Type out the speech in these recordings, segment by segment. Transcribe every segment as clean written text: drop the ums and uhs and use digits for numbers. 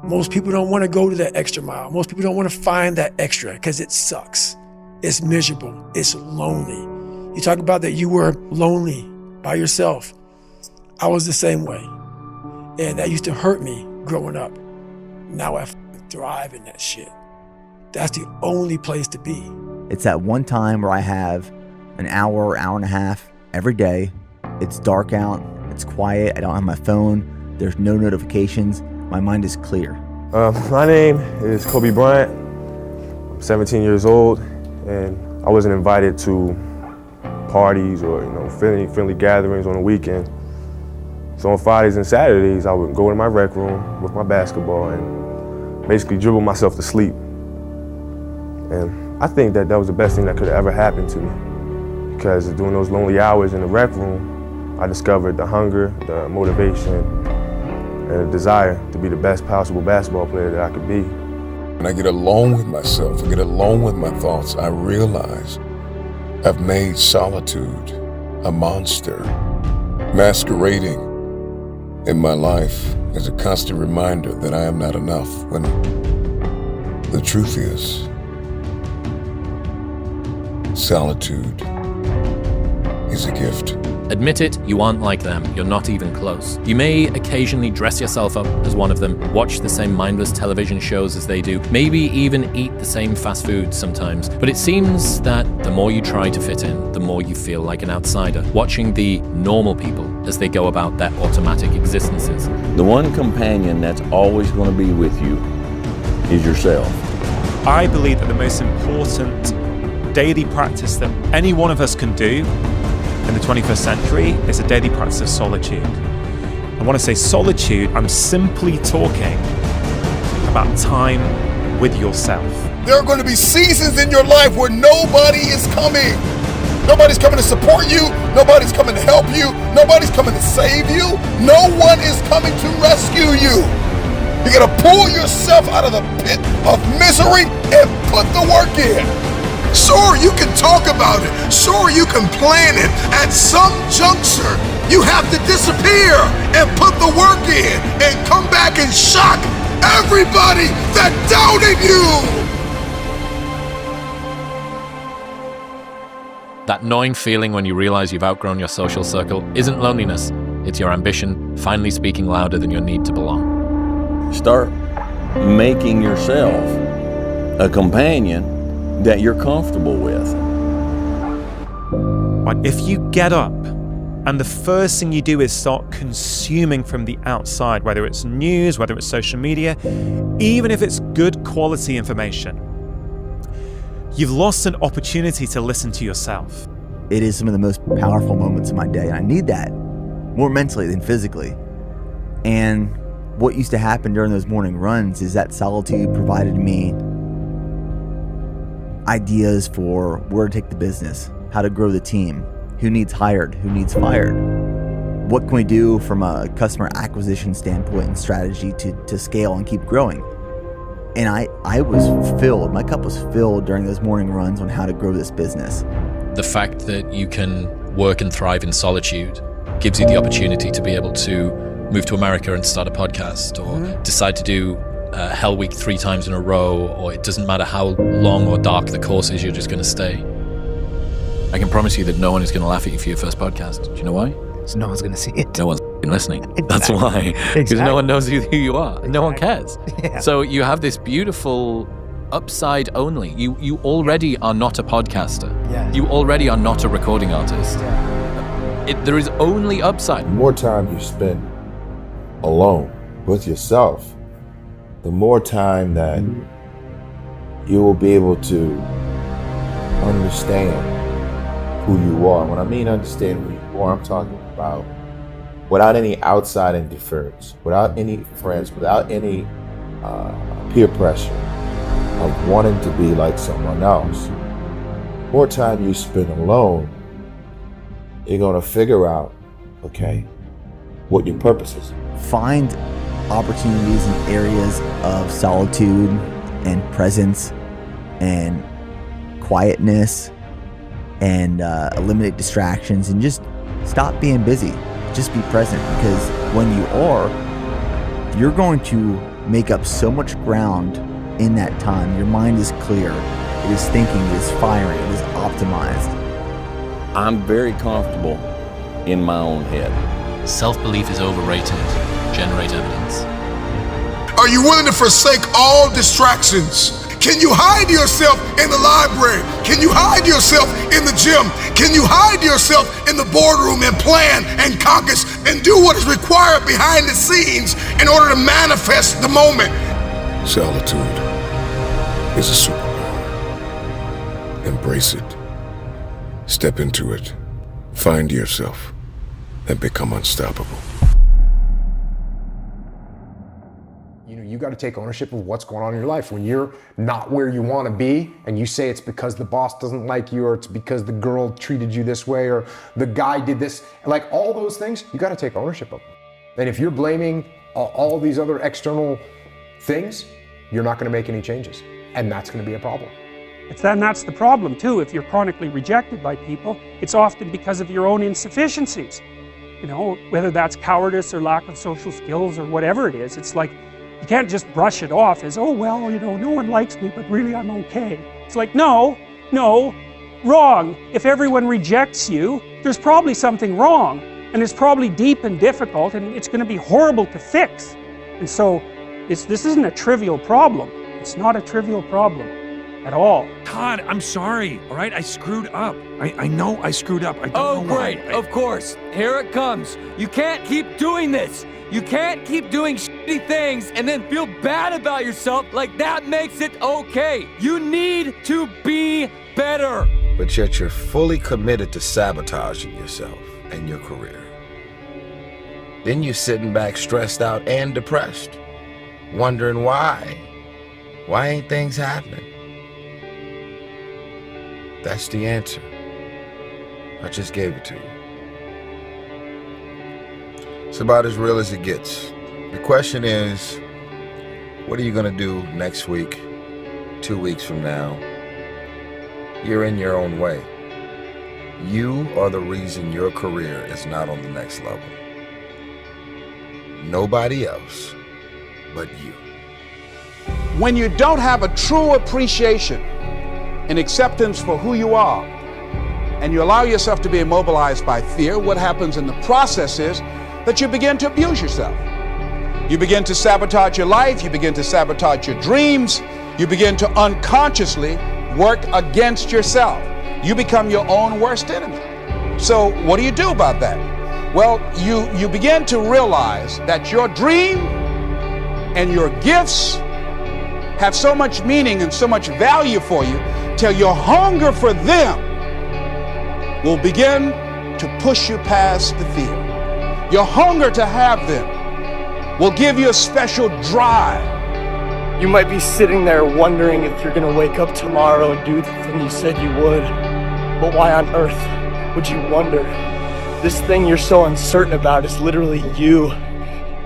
Most people don't want to go to that extra mile. Most people don't want to find that extra because it sucks. It's miserable. It's lonely. You talk about that you were lonely by yourself. I was the same way. And that used to hurt me growing up. Now I thrive in that shit. That's the only place to be. It's that one time where I have an hour and a half every day. It's dark out. It's quiet. I don't have my phone. There's no notifications. My mind is clear. My name is Kobe Bryant. I'm 17 years old, and I wasn't invited to parties or friendly gatherings on the weekend. So on Fridays and Saturdays, I would go in my rec room with my basketball and basically dribble myself to sleep. And I think that was the best thing that could have ever happened to me, because during those lonely hours in the rec room, I discovered the hunger, the motivation, and a desire to be the best possible basketball player that I could be. When I get alone with myself, I get alone with my thoughts, I realize I've made solitude a monster, masquerading in my life as a constant reminder that I am not enough, when the truth is, solitude is a gift. Admit it, you aren't like them. You're not even close. You may occasionally dress yourself up as one of them, watch the same mindless television shows as they do, maybe even eat the same fast food sometimes. But it seems that the more you try to fit in, the more you feel like an outsider, watching the normal people as they go about their automatic existences. The one companion that's always going to be with you is yourself. I believe that the most important daily practice that any one of us can do in the 21st century is a daily practice of solitude. I want to say solitude, I'm simply talking about time with yourself. There are going to be seasons in your life where nobody is coming. Nobody's coming to support you. Nobody's coming to help you. Nobody's coming to save you. No one is coming to rescue you. You got to pull yourself out of the pit of misery and put the work in. Sure, you can talk about it. Sure, you can plan it. At some juncture, you have to disappear and put the work in and come back and shock everybody that doubted you. That gnawing feeling when you realize you've outgrown your social circle isn't loneliness. It's your ambition finally speaking louder than your need to belong. Start making yourself a companion that you're comfortable with. But if you get up and the first thing you do is start consuming from the outside, whether it's news, whether it's social media, even if it's good quality information, you've lost an opportunity to listen to yourself. It is some of the most powerful moments of my day, and I need that more mentally than physically. And what used to happen during those morning runs is that solitude provided me ideas for where to take the business, how to grow the team, who needs hired, who needs fired. What can we do from a customer acquisition standpoint and strategy to scale and keep growing? And I was filled, my cup was filled during those morning runs on how to grow this business. The fact that you can work and thrive in solitude gives you the opportunity to be able to move to America and start a podcast, or decide to do Hell Week 3 times in a row, or it doesn't matter how long or dark the course is, you're just going to stay. I can promise you that no one is going to laugh at you for your first podcast. Do you know why? So no one's going to see it. No one's listening. Exactly. That's why. Because no one knows who you are. Exactly. No one cares. Yeah. So you have this beautiful upside only. You already are not a podcaster. Yeah. You already are not a recording artist. Yeah. There is only upside. The more time you spend alone with yourself, the more time that you will be able to understand who you are. When I mean understand who you are, I'm talking about without any outside interference, without any friends, without any peer pressure of wanting to be like someone else. The more time you spend alone, you're going to figure out, okay, what your purpose is. Find opportunities in areas of solitude and presence and quietness, and eliminate distractions, and just stop being busy. Just be present, because when you are, you're going to make up so much ground in that time. Your mind is clear. It is thinking, it is firing, it is optimized. I'm very comfortable in my own head. Self-belief is overrated. Generate evidence. Are you willing to forsake all distractions? Can you hide yourself in the library? Can you hide yourself in the gym? Can you hide yourself in the boardroom and plan and caucus and do what is required behind the scenes in order to manifest the moment? Solitude is a superpower. Embrace it. Step into it. Find yourself and become unstoppable. You got to take ownership of what's going on in your life. When you're not where you want to be and you say it's because the boss doesn't like you, or it's because the girl treated you this way, or the guy did this, like all those things, you got to take ownership of them. And if you're blaming all these other external things, you're not going to make any changes. And that's going to be a problem. That's the problem too. If you're chronically rejected by people, it's often because of your own insufficiencies. Whether that's cowardice or lack of social skills or whatever it is, it's like, you can't just brush it off as, oh, well, no one likes me, but really I'm okay. It's like, no, wrong. If everyone rejects you, there's probably something wrong, and it's probably deep and difficult, and it's going to be horrible to fix. And so, this isn't a trivial problem. It's not a trivial problem at all. Todd, I'm sorry, all right? I screwed up. I know I screwed up. I don't know why. Oh, great, of course. Here it comes. You can't keep doing this. You can't keep doing shitty things and then feel bad about yourself like that makes it okay. You need to be better. But yet you're fully committed to sabotaging yourself and your career. Then you're sitting back stressed out and depressed, wondering why. Why ain't things happening? That's the answer. I just gave it to you. It's about as real as it gets. The question is, what are you gonna do next week, 2 weeks from now? You're in your own way. You are the reason your career is not on the next level. Nobody else but you. When you don't have a true appreciation and acceptance for who you are, and you allow yourself to be immobilized by fear, what happens in the process is that you begin to abuse yourself. You begin to sabotage your life, you begin to sabotage your dreams, you begin to unconsciously work against yourself. You become your own worst enemy. So what do you do about that? Well, you begin to realize that your dream and your gifts have so much meaning and so much value for you till your hunger for them will begin to push you past the fear. Your hunger to have them will give you a special drive. You might be sitting there wondering if you're gonna wake up tomorrow and do the thing you said you would. But why on earth would you wonder? This thing you're so uncertain about is literally you.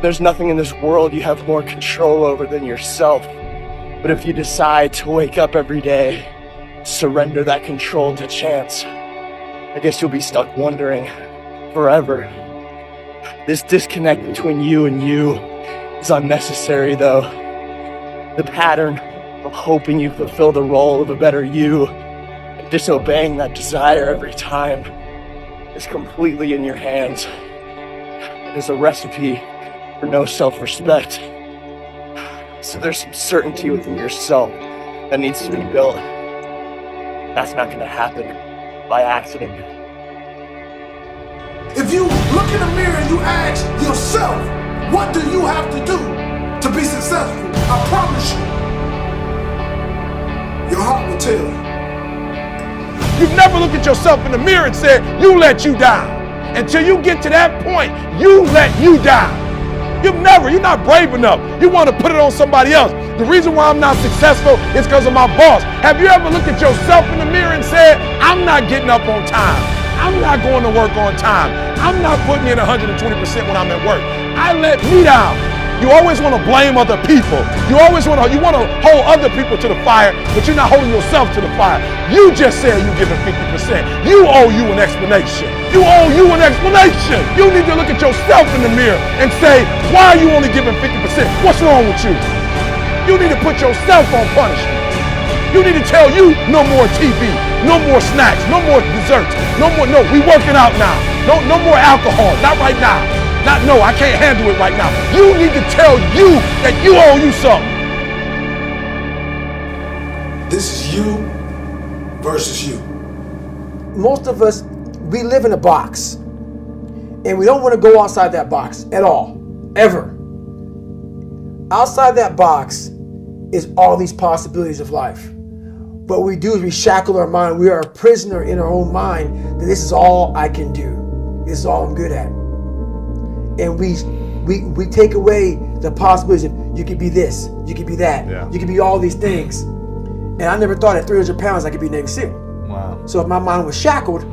There's nothing in this world you have more control over than yourself. But if you decide to wake up every day, surrender that control to chance, I guess you'll be stuck wondering forever. This disconnect between you and you is unnecessary, though. The pattern of hoping you fulfill the role of a better you and disobeying that desire every time is completely in your hands. It is a recipe for no self-respect. So there's some certainty within yourself that needs to be built. That's not going to happen by accident. If you look in the mirror and you ask yourself, what do you have to do to be successful? I promise you, your heart will tell you. You've never looked at yourself in the mirror and said, you let you down. Until you get to that point, you let you down. You're not brave enough. You want to put it on somebody else. The reason why I'm not successful is because of my boss. Have you ever looked at yourself in the mirror and said, I'm not getting up on time. I'm not going to work on time. I'm not putting in 120% when I'm at work. I let me down. You always want to blame other people. You want to hold other people to the fire, but you're not holding yourself to the fire. You just said you're giving 50%. You owe you an explanation. You owe you an explanation. You need to look at yourself in the mirror and say, why are you only giving 50%? What's wrong with you? You need to put yourself on punishment. You need to tell you no more TV, no more snacks, no more desserts, no, we working out now. No more alcohol, not right now. I can't handle it right now. You need to tell you that you owe you something. This is you versus you. Most of us, we live in a box. And we don't want to go outside that box at all, ever. Outside that box is all these possibilities of life. What we do is we shackle our mind. We are a prisoner in our own mind that this is all I can do. This is all I'm good at. And we take away the possibilities of you could be this, you could be that, you could be all these things. And I never thought at 300 pounds I could be Navy SEAL. Wow. So if my mind was shackled,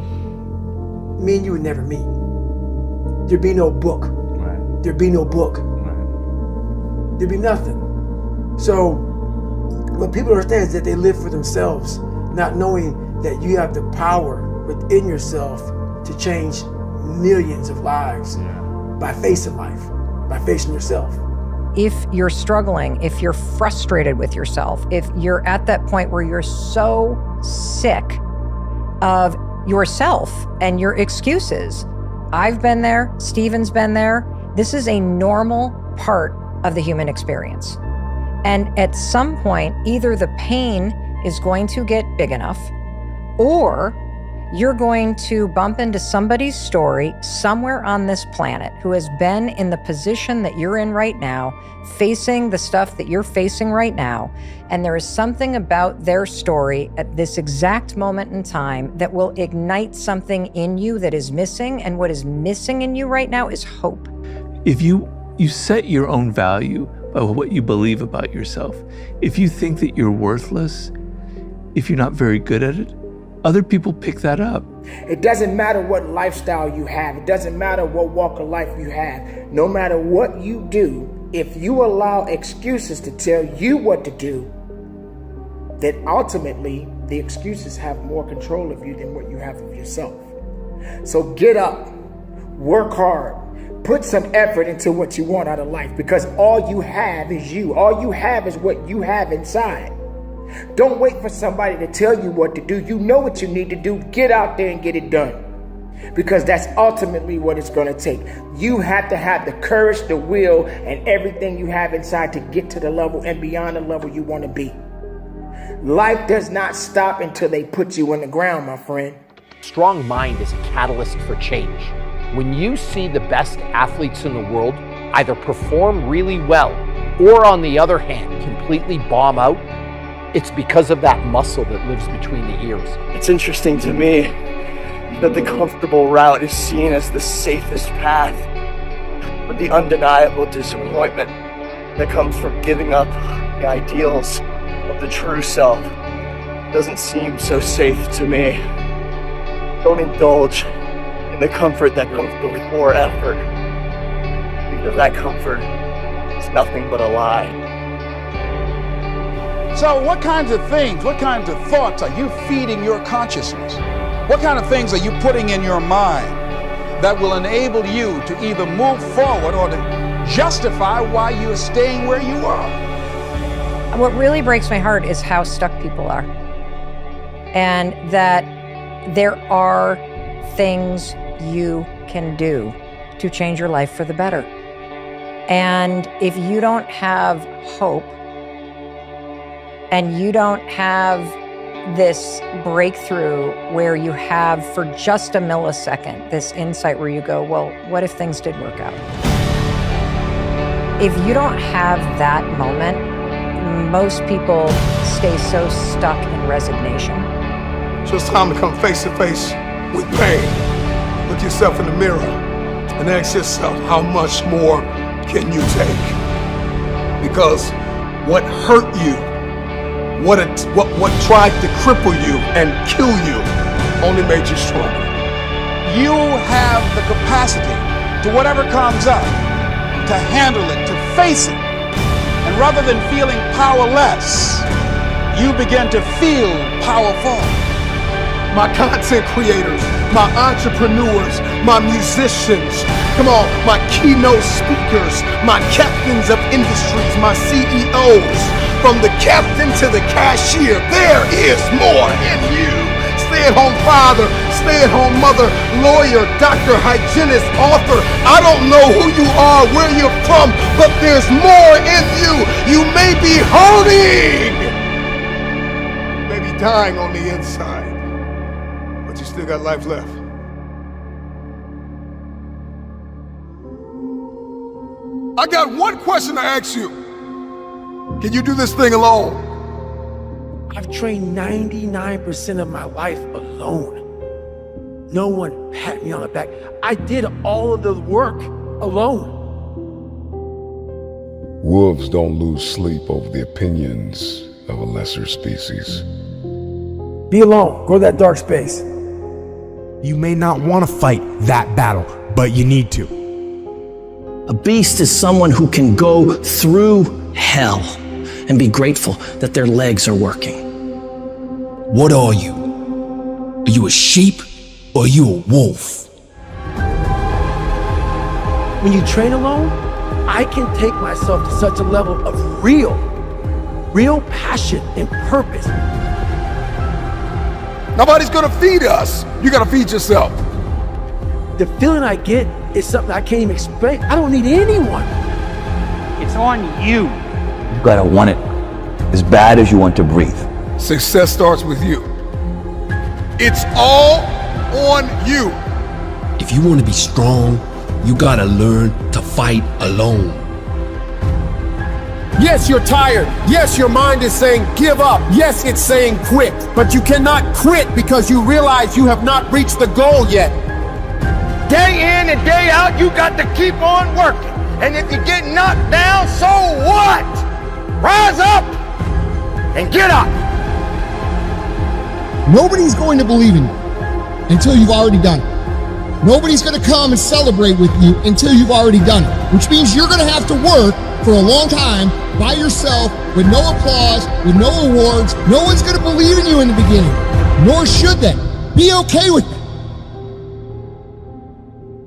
me and you would never meet. There'd be no book. Right. There'd be no book. Right. There'd be nothing. So what people understand is that they live for themselves, not knowing that you have the power within yourself to change millions of lives by facing life, by facing yourself. If you're struggling, if you're frustrated with yourself, if you're at that point where you're so sick of yourself and your excuses, I've been there, Stephen's been there. This is a normal part of the human experience. And at some point, either the pain is going to get big enough, or you're going to bump into somebody's story somewhere on this planet who has been in the position that you're in right now, facing the stuff that you're facing right now. And there is something about their story at this exact moment in time that will ignite something in you that is missing. And what is missing in you right now is hope. If you set your own value by what you believe about yourself, if you think that you're worthless, if you're not very good at it, other people pick that up. It doesn't matter what lifestyle you have. It doesn't matter what walk of life you have. No matter what you do, if you allow excuses to tell you what to do, then ultimately the excuses have more control of you than what you have of yourself. So get up, work hard, put some effort into what you want out of life, because all you have is you. All you have is what you have inside. Don't wait for somebody to tell you what to do. You know what you need to do. Get out there and get it done, because that's ultimately what it's going to take. You have to have the courage, the will, and everything you have inside to get to the level and beyond the level you want to be. Life does not stop until they put you on the ground, my friend. Strong mind is a catalyst for change. When you see the best athletes in the world either perform really well or, on the other hand, completely bomb out, it's because of that muscle that lives between the ears. It's interesting to me that the comfortable route is seen as the safest path, but the undeniable disappointment that comes from giving up the ideals of the true self doesn't seem so safe to me. Don't indulge in the comfort that comes before effort, because that comfort is nothing but a lie. So what kinds of things, what kinds of thoughts are you feeding your consciousness? What kind of things are you putting in your mind that will enable you to either move forward or to justify why you're staying where you are? What really breaks my heart is how stuck people are. And that there are things you can do to change your life for the better. And if you don't have hope, and you don't have this breakthrough where you have, for just a millisecond, this insight where you go, well, what if things did work out? If you don't have that moment, most people stay so stuck in resignation. So it's time to come face to face with pain. Look yourself in the mirror and ask yourself, how much more can you take? Because what hurt you, what tried to cripple you and kill you only made you stronger. You have the capacity to, whatever comes up, to handle it, to face it. And rather than feeling powerless, you begin to feel powerful. My content creators, my entrepreneurs, my musicians, come on, my keynote speakers, my captains of industries, my CEOs, from the captain to the cashier, there is more in you. Stay-at-home father, stay-at-home mother, lawyer, doctor, hygienist, author. I don't know who you are, where you're from, but there's more in you. You may be hurting. You may be dying on the inside, but you still got life left. I got one question to ask you. Can you do this thing alone? I've trained 99% of my life alone. No one pat me on the back. I did all of the work alone. Wolves don't lose sleep over the opinions of a lesser species. Be alone. Go to that dark space. You may not want to fight that battle, but you need to. A beast is someone who can go through hell and be grateful that their legs are working. What are you? Are you a sheep or are you a wolf? When you train alone, I can take myself to such a level of real passion and purpose. Nobody's gonna feed us. You gotta feed yourself. The feeling I get is something I can't even explain. I don't need anyone. It's on you. You gotta want it as bad as you want to breathe. Success starts with you. It's all on you. If you want to be strong, you gotta learn to fight alone. Yes, you're tired. Yes, your mind is saying give up. Yes, it's saying quit. But you cannot quit because you realize you have not reached the goal yet. Day in and day out, you got to keep on working. And if you get knocked down, so what? Rise up and get up. Nobody's going to believe in you until you've already done it. Nobody's going to come and celebrate with you until you've already done it, which means you're going to have to work for a long time by yourself with no applause, with no awards. No one's going to believe in you in the beginning, nor should they. Be okay with it.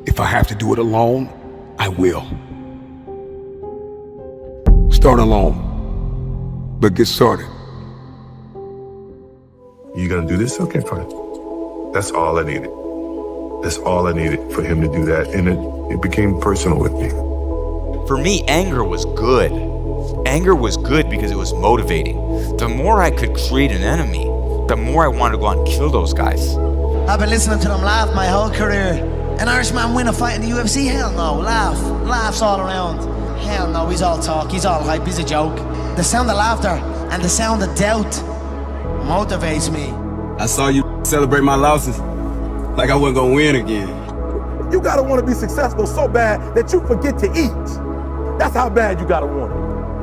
If I have to do it alone, I will. Start alone, but get started. You gonna do this? Okay, fine. That's all I needed. That's all I needed for him to do that, and it became personal with me. For me, anger was good. Anger was good because it was motivating. The more I could create an enemy, the more I wanted to go out and kill those guys. I've been listening to them laugh my whole career. An Irishman win a fight in the UFC? Hell no. Laughs all around. Hell no, he's all talk, he's all hype, he's a joke. The sound of laughter and the sound of doubt motivates me. I saw you celebrate my losses like I wasn't gonna win again. You gotta want to be successful so bad that you forget to eat. That's how bad you gotta want it.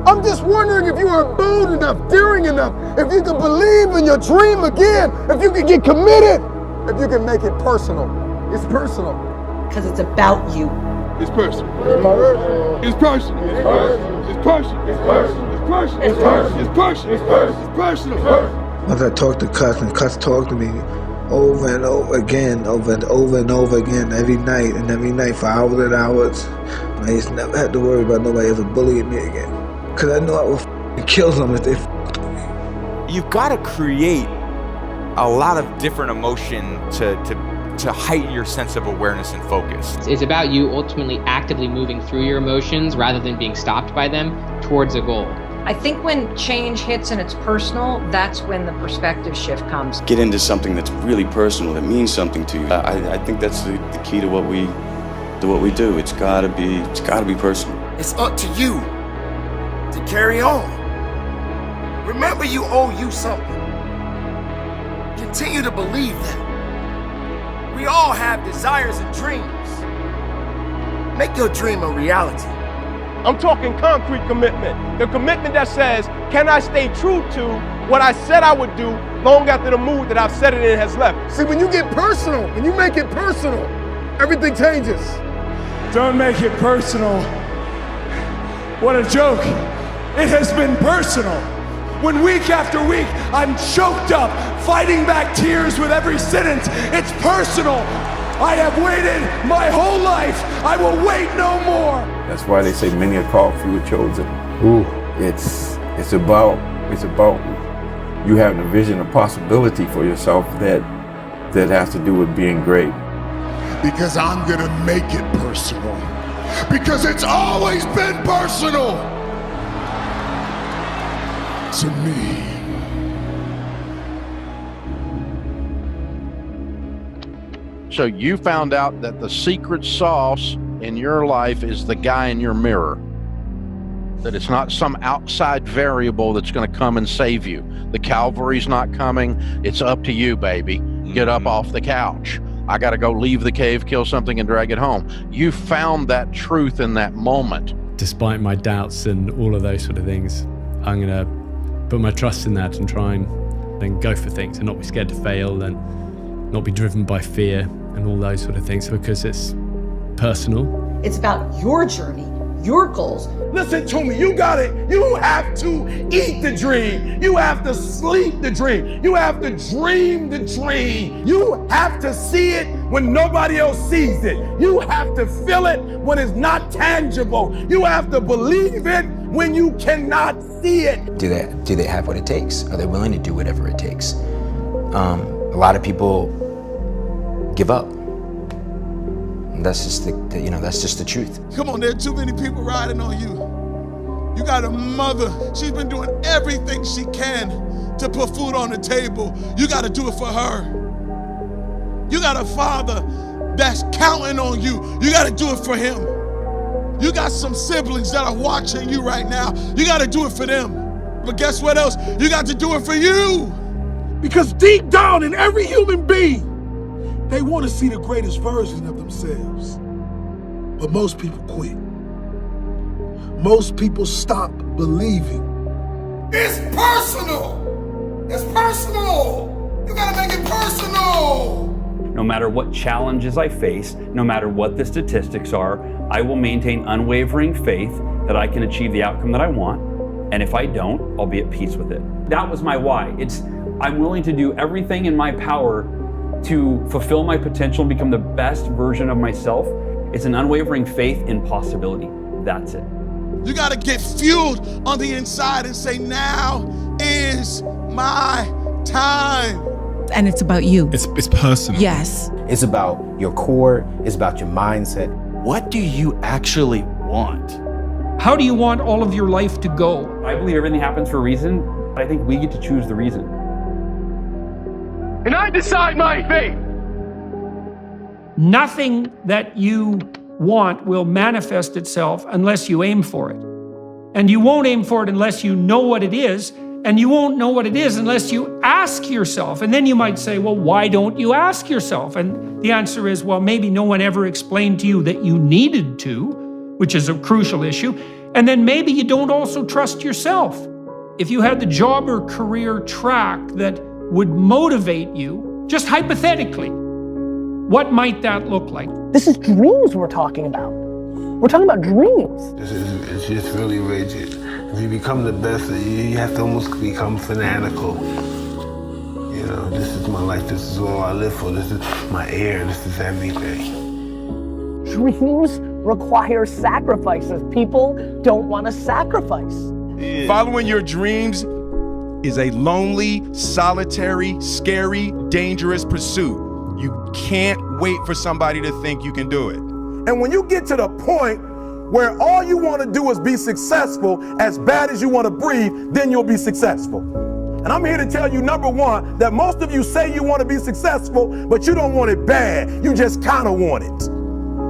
I'm just wondering if you are bold enough, daring enough, if you can believe in your dream again, if you can get committed, if you can make it personal. It's personal. Because it's about you. It's personal. It's personal. It's personal. It's personal. It's personal. It's personal. It's personal. It's personal. It's personal. Once I talk to Cuss, and Cuss talk to me over and over again, over and over again, every night for hours and hours, I used to never have to worry about nobody ever bullying me again. Because I knew I would kill them if they f***ed with me. You've got to create a lot of different emotion to heighten your sense of awareness and focus. It's about you ultimately actively moving through your emotions rather than being stopped by them towards a goal. I think when change hits and it's personal, that's when the perspective shift comes. Get into something that's really personal, that means something to you. I think that's the key to what we do. It's gotta be personal. It's up to you to carry on. Remember, you owe you something. Continue to believe that. We all have desires and dreams. Make your dream a reality. I'm talking concrete commitment. The commitment that says, can I stay true to what I said I would do long after the mood that I've set it in has left? See, when you get personal, when you make it personal, everything changes. Don't make it personal. What a joke. It has been personal. When week after week I'm choked up, fighting back tears with every sentence, it's personal. I have waited my whole life. I will wait no more. That's why they say many are called, few are chosen. Ooh, it's about you having a vision, a possibility for yourself that has to do with being great. Because I'm gonna make it personal. Because it's always been personal to me. So you found out that the secret sauce in your life is the guy in your mirror. That it's not some outside variable that's going to come and save you. The cavalry's not coming. It's up to you, baby. Get up off the couch. I got to go leave the cave, kill something, and drag it home. You found that truth in that moment. Despite my doubts and all of those sort of things, I'm going to put my trust in that and try and go for things and not be scared to fail and not be driven by fear and all those sort of things, because it's personal. It's about your journey, your goals. Listen to me, you got it. You have to eat the dream. You have to sleep the dream. You have to dream the dream. You have to see it when nobody else sees it. You have to feel it when it's not tangible. You have to believe it when you cannot see it. Do they have what it takes? Are they willing to do whatever it takes? A lot of people give up. That's just that's just the truth. Come on, there are too many people riding on you. You got a mother, she's been doing everything she can to put food on the table. You got to do it for her. You got a father that's counting on you. You got to do it for him. You got some siblings that are watching you right now. You got to do it for them. But guess what else? You got to do it for you. Because deep down in every human being, they want to see the greatest version of themselves. But most people quit. Most people stop believing. It's personal. It's personal. You gotta make it personal. No matter what challenges I face, no matter what the statistics are, I will maintain unwavering faith that I can achieve the outcome that I want. And if I don't, I'll be at peace with it. That was my why. I'm willing to do everything in my power to fulfill my potential and become the best version of myself. It's an unwavering faith in possibility. That's it. You got to get fueled on the inside and say, now is my time. And it's about you. It's personal. Yes. It's about your core. It's about your mindset. What do you actually want? How do you want all of your life to go? I believe everything happens for a reason, but I think we get to choose the reason. And I decide my fate. Nothing that you want will manifest itself unless you aim for it. And you won't aim for it unless you know what it is, and you won't know what it is unless you ask yourself. And then you might say, well, why don't you ask yourself? And the answer is, well, maybe no one ever explained to you that you needed to, which is a crucial issue. And then maybe you don't also trust yourself. If you had the job or career track that would motivate you, just hypothetically, what might that look like? This is dreams we're talking about. We're talking about dreams. It's just really rigid. If you become the best, you have to almost become fanatical. You know, this is my life, this is all I live for, this is my air, this is everything. Dreams require sacrifices. People don't want to sacrifice. Yeah. Following your dreams is a lonely, solitary, scary, dangerous pursuit. You can't wait for somebody to think you can do it. And when you get to the point where all you want to do is be successful as bad as you want to breathe, then you'll be successful. And I'm here to tell you, number one, that most of you say you want to be successful, but you don't want it bad. You just kind of want it.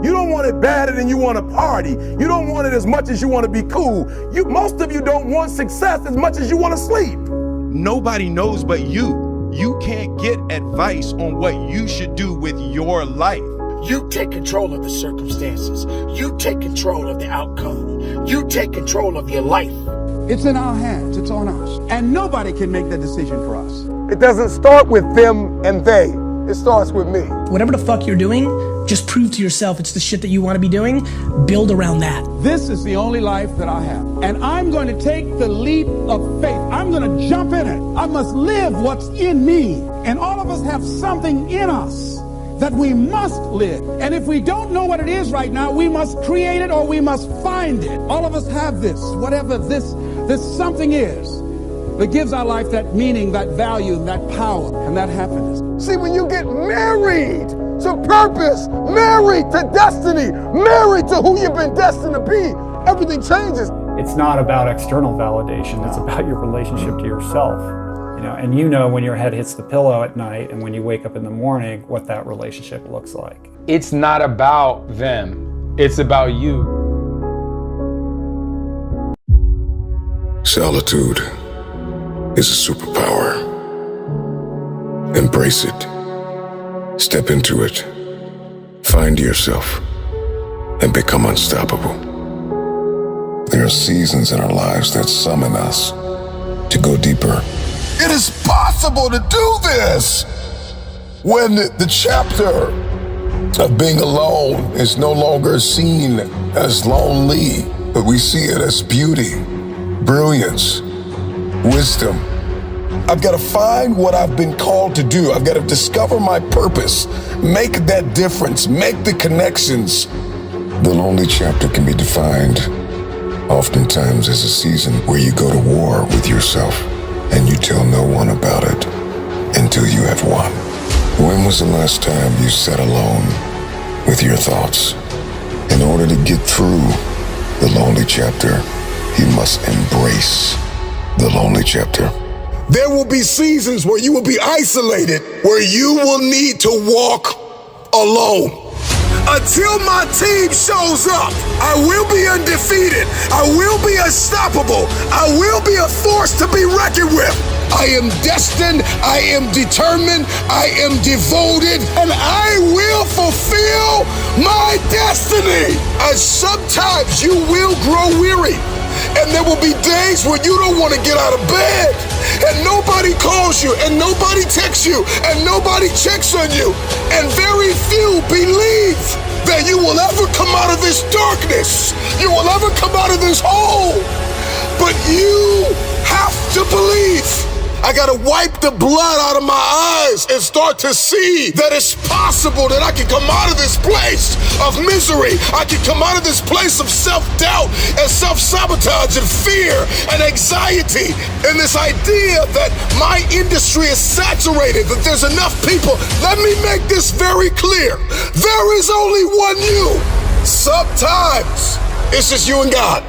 You don't want it badder than you want to party. You don't want it as much as you want to be cool. Most of you don't want success as much as you want to sleep. Nobody knows but you. You can't get advice on what you should do with your life. You take control of the circumstances. You take control of the outcome. You take control of your life. It's in our hands. It's on us. And nobody can make that decision for us. It doesn't start with them and they. It starts with me. Whatever the fuck you're doing, Just prove to yourself it's the shit that you want to be doing. Build around that. This is the only life that I have. And I'm going to take the leap of faith. I'm going to jump in it. I must live what's in me. And all of us have something in us that we must live. And if we don't know what it is right now, we must create it or we must find it. All of us have this, whatever this something is that gives our life that meaning, that value, that power, and that happiness. See, when you get married to purpose, married to destiny, married to who you've been destined to be, everything changes. It's not about external validation, it's about your relationship to yourself. And you know when your head hits the pillow at night and when you wake up in the morning what that relationship looks like. It's not about them, it's about you. Solitude is a superpower. Embrace it. Step into it. Find yourself and become unstoppable. There are seasons in our lives that summon us to go deeper. It is possible to do this when the chapter of being alone is no longer seen as lonely, but we see it as beauty, brilliance, wisdom. I've got to find what I've been called to do. I've got to discover my purpose, make that difference, make the connections. The lonely chapter can be defined oftentimes as a season where you go to war with yourself and you tell no one about it until you have won. When was the last time you sat alone with your thoughts? In order to get through the lonely chapter, you must embrace the lonely chapter. There will be seasons where you will be isolated, where you will need to walk alone. Until my team shows up, I will be undefeated. I will be unstoppable. I will be a force to be reckoned with. I am destined. I am determined. I am devoted. And I will fulfill my destiny. And sometimes you will grow weary. And there will be days when you don't want to get out of bed. And nobody calls you, and nobody texts you, and nobody checks on you. And very few believe that you will ever come out of this darkness. You will ever come out of this hole. But you have to believe. I gotta wipe the blood out of my eyes and start to see that it's possible that I can come out of this place of misery. I can come out of this place of self-doubt and self-sabotage and fear and anxiety and this idea that my industry is saturated, that there's enough people. Let me make this very clear. There is only one you. Sometimes it's just you and God.